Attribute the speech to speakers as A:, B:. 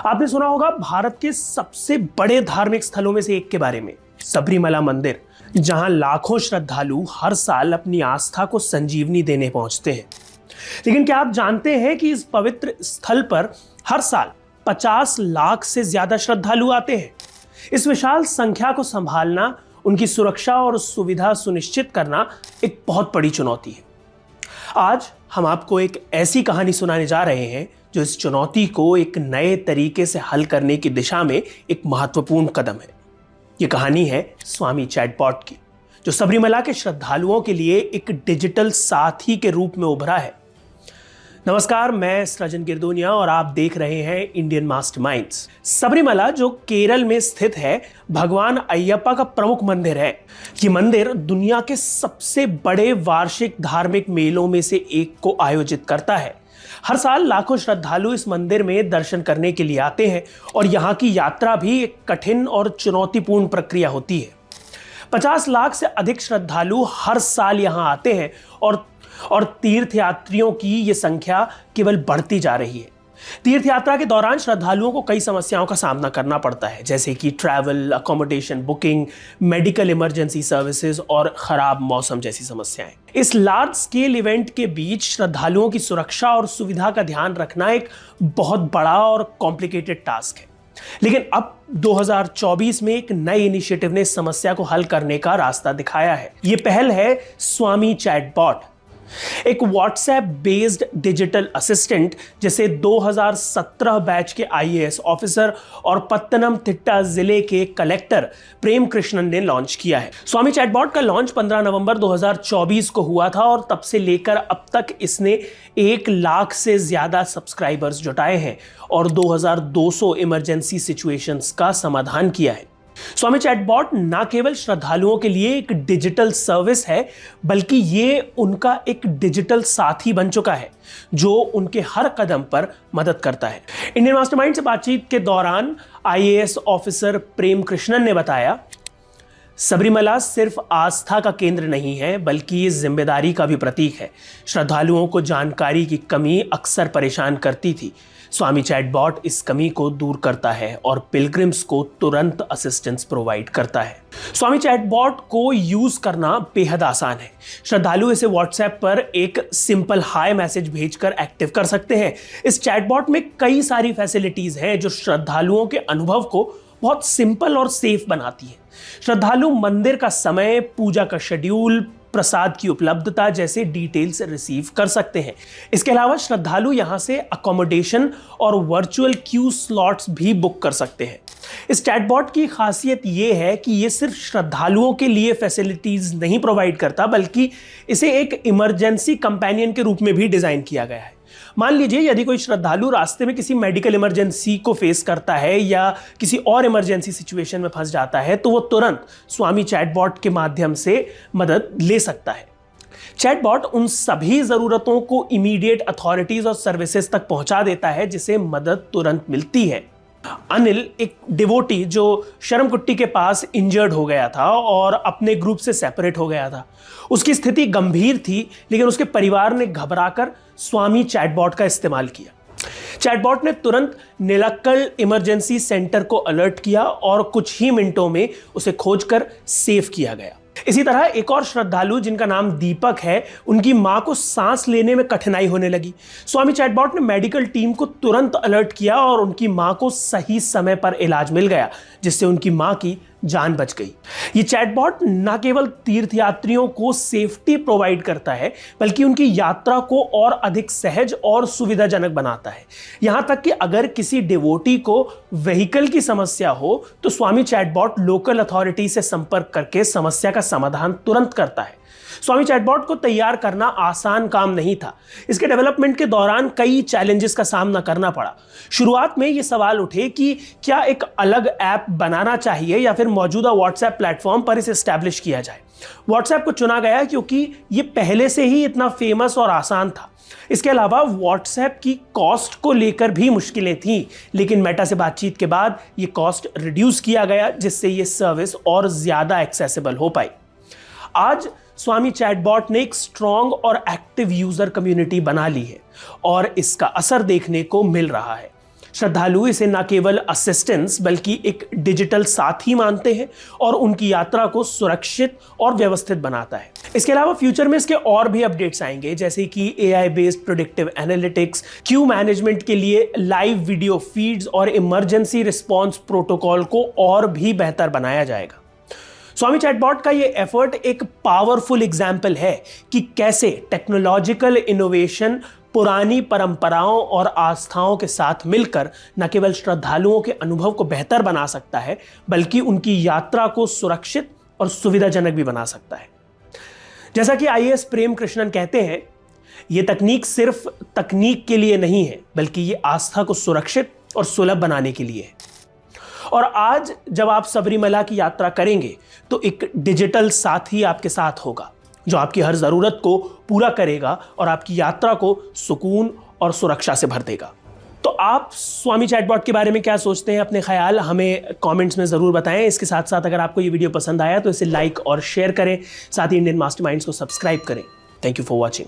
A: आपने सुना होगा भारत के सबसे बड़े धार्मिक स्थलों में से एक के बारे में, सबरीमला मंदिर, जहां लाखों श्रद्धालु हर साल अपनी आस्था को संजीवनी देने पहुंचते हैं। लेकिन क्या आप जानते हैं कि इस पवित्र स्थल पर हर साल 50 लाख से ज्यादा श्रद्धालु आते हैं। इस विशाल संख्या को संभालना, उनकी सुरक्षा और सुविधा सुनिश्चित करना एक बहुत बड़ी चुनौती है। आज हम आपको एक ऐसी कहानी सुनाने जा रहे हैं जो इस चुनौती को एक नए तरीके से हल करने की दिशा में एक महत्वपूर्ण कदम है। ये कहानी है स्वामी चैटबॉट की, जो सबरीमला के श्रद्धालुओं के लिए एक डिजिटल साथी के रूप में उभरा है। नमस्कार, मैं सृजन गिरदोनिया और आप देख रहे हैं इंडियन मास्टरमाइंड्स। सबरीमला, जो केरल में स्थित है, भगवान अयप्पा का प्रमुख मंदिर है। ये मंदिर दुनिया के सबसे बड़े वार्षिक धार्मिक मेलों में से एक को आयोजित करता है। हर साल लाखों श्रद्धालु इस मंदिर में दर्शन करने के लिए आते हैं और यहाँ की यात्रा भी एक कठिन और चुनौतीपूर्ण प्रक्रिया होती है। 50 लाख से अधिक श्रद्धालु हर साल यहाँ आते हैं और तीर्थयात्रियों की ये संख्या केवल बढ़ती जा रही है। तीर्थ यात्रा के दौरान श्रद्धालुओं को कई समस्याओं का सामना करना पड़ता है, जैसे कि travel, accommodation booking, medical emergency services और खराब मौसम जैसी समस्याएं। इस लार्ज स्केल इवेंट के बीच श्रद्धालुओं की सुरक्षा और सुविधा का ध्यान रखना एक बहुत बड़ा और कॉम्प्लिकेटेड टास्क है। लेकिन अब 2024 में एक नए इनिशिएटिव ने इस समस्या को हल करने का रास्ता दिखाया है। ये पहल है स्वामी चैटबॉट, एक व्हाट्सएप बेस्ड डिजिटल असिस्टेंट जिसे 2017 बैच के आईएएस ऑफिसर और पत्तनमथिट्टा जिले के कलेक्टर प्रेम कृष्णन ने लॉन्च किया है। स्वामी चैटबॉट का लॉन्च 15 नवंबर 2024 को हुआ था और तब से लेकर अब तक इसने 1 लाख से ज्यादा सब्सक्राइबर्स जुटाए हैं और 2200 इमरजेंसी सिचुएशंस का समाधान किया है। स्वामी चैटबॉट न केवल श्रद्धालुओं के लिए एक डिजिटल सर्विस है, बल्कि ये उनका एक डिजिटल साथी बन चुका है जो उनके हर कदम पर मदद करता है। इंडियन मास्टरमाइंड से बातचीत के दौरान आईएएस ऑफिसर प्रेम कृष्णन ने बताया, सबरीमला सिर्फ आस्था का केंद्र नहीं है, बल्कि ये जिम्मेदारी का भी प्रतीक है। श्रद्धालुओं को जानकारी की कमी अक्सर परेशान करती थी। स्वामी चैटबॉट इस कमी को दूर करता है और पिलग्रिम्स को तुरंत असिस्टेंस प्रोवाइड करता है। स्वामी चैटबॉट को यूज करना बेहद आसान है। श्रद्धालु इसे व्हाट्सएप पर एक सिंपल हाय मैसेज भेजकर एक्टिव कर सकते हैं। इस चैटबॉट में कई सारी फैसिलिटीज हैं जो श्रद्धालुओं के अनुभव को बहुत सिंपल और सेफ बनाती है। श्रद्धालु मंदिर का समय, पूजा का शेड्यूल, प्रसाद की उपलब्धता जैसे डिटेल्स रिसीव कर सकते हैं। इसके अलावा श्रद्धालु यहां से अकोमोडेशन और वर्चुअल क्यू स्लॉट्स भी बुक कर सकते हैं। इस चैटबॉट की खासियत यह है कि यह सिर्फ श्रद्धालुओं के लिए फैसिलिटीज नहीं प्रोवाइड करता, बल्कि इसे एक इमरजेंसी कंपेनियन के रूप में भी डिजाइन किया गया है। मान लीजिए यदि कोई श्रद्धालु रास्ते में किसी मेडिकल इमरजेंसी को फेस करता है या किसी और इमरजेंसी सिचुएशन में फंस जाता है, तो वो तुरंत स्वामी चैटबॉट के माध्यम से मदद ले सकता है। चैटबॉट उन सभी जरूरतों को इमीडिएट अथॉरिटीज और सर्विसेज तक पहुंचा देता है जिसे मदद तुरंत मिलती है। अनिल, एक डिवोटी जो शर्मकुट्टी के पास इंजर्ड हो गया था और अपने ग्रुप से सेपरेट हो गया था, उसकी स्थिति गंभीर थी, लेकिन उसके परिवार ने घबराकर स्वामी चैटबॉट का इस्तेमाल किया। चैटबॉट ने तुरंत निलक्कल इमरजेंसी सेंटर को अलर्ट किया और कुछ ही मिनटों में उसे खोजकर सेव किया गया। इसी तरह एक और श्रद्धालु जिनका नाम दीपक है, उनकी मां को सांस लेने में कठिनाई होने लगी। स्वामी चैटबॉट ने मेडिकल टीम को तुरंत अलर्ट किया और उनकी मां को सही समय पर इलाज मिल गया, जिससे उनकी मां की जान बच गई। ये चैटबॉट न केवल तीर्थयात्रियों को सेफ्टी प्रोवाइड करता है, बल्कि उनकी यात्रा को और अधिक सहज और सुविधाजनक बनाता है। यहां तक कि अगर किसी डिवोटी को व्हीकल की समस्या हो, तो स्वामी चैटबॉट लोकल अथॉरिटी से संपर्क करके समस्या का समाधान तुरंत करता है। स्वामी चैटबॉट को तैयार करना आसान काम नहीं था। इसके डेवलपमेंट के दौरान कई चैलेंजेस का सामना करना पड़ा। शुरुआत में ये सवाल उठे कि क्या एक अलग ऐप बनाना चाहिए या फिर मौजूदा व्हाट्सएप प्लेटफॉर्म पर इसे एस्टैब्लिश किया जाए। व्हाट्सएप को चुना गया क्योंकि ये पहले से ही इतना फेमस और आसान था। इसके अलावा व्हाट्सएप की कॉस्ट को लेकर भी मुश्किलें थीं, लेकिन मेटा से बातचीत के बाद ये कॉस्ट रिड्यूस किया गया, जिससे ये सर्विस और ज्यादा एक्सेसिबल हो पाई। आज स्वामी चैटबॉट ने एक स्ट्रॉन्ग और एक्टिव यूजर कम्युनिटी बना ली है और इसका असर देखने को मिल रहा है। श्रद्धालु इसे न केवल असिस्टेंस बल्कि एक डिजिटल साथी मानते हैं और उनकी यात्रा को सुरक्षित और व्यवस्थित बनाता है। इसके अलावा फ्यूचर में इसके और भी अपडेट्स आएंगे, जैसे कि AI based predictive analytics, Q management के लिए लाइव वीडियो फीड्स और इमरजेंसी रिस्पॉन्स प्रोटोकॉल को और भी बेहतर बनाया जाएगा। स्वामी चैटबॉट का ये एफर्ट एक पावरफुल एग्जाम्पल है कि कैसे टेक्नोलॉजिकल इनोवेशन पुरानी परंपराओं और आस्थाओं के साथ मिलकर न केवल श्रद्धालुओं के अनुभव को बेहतर बना सकता है, बल्कि उनकी यात्रा को सुरक्षित और सुविधाजनक भी बना सकता है। जैसा कि IAS प्रेम कृष्णन कहते हैं, ये तकनीक सिर्फ तकनीक के लिए नहीं है, बल्कि ये आस्था को सुरक्षित और सुलभ बनाने के लिए है। और आज जब आप सबरीमला की यात्रा करेंगे तो एक डिजिटल साथी आपके साथ होगा जो आपकी हर जरूरत को पूरा करेगा और आपकी यात्रा को सुकून और सुरक्षा से भर देगा। तो आप स्वामी चैटबॉट के बारे में क्या सोचते हैं? अपने ख्याल हमें कमेंट्स में ज़रूर बताएं। इसके साथ साथ अगर आपको ये वीडियो पसंद आया तो इसे लाइक और शेयर करें, साथ ही इंडियन मास्टरमाइंड्स को सब्सक्राइब करें। Thank you for watching.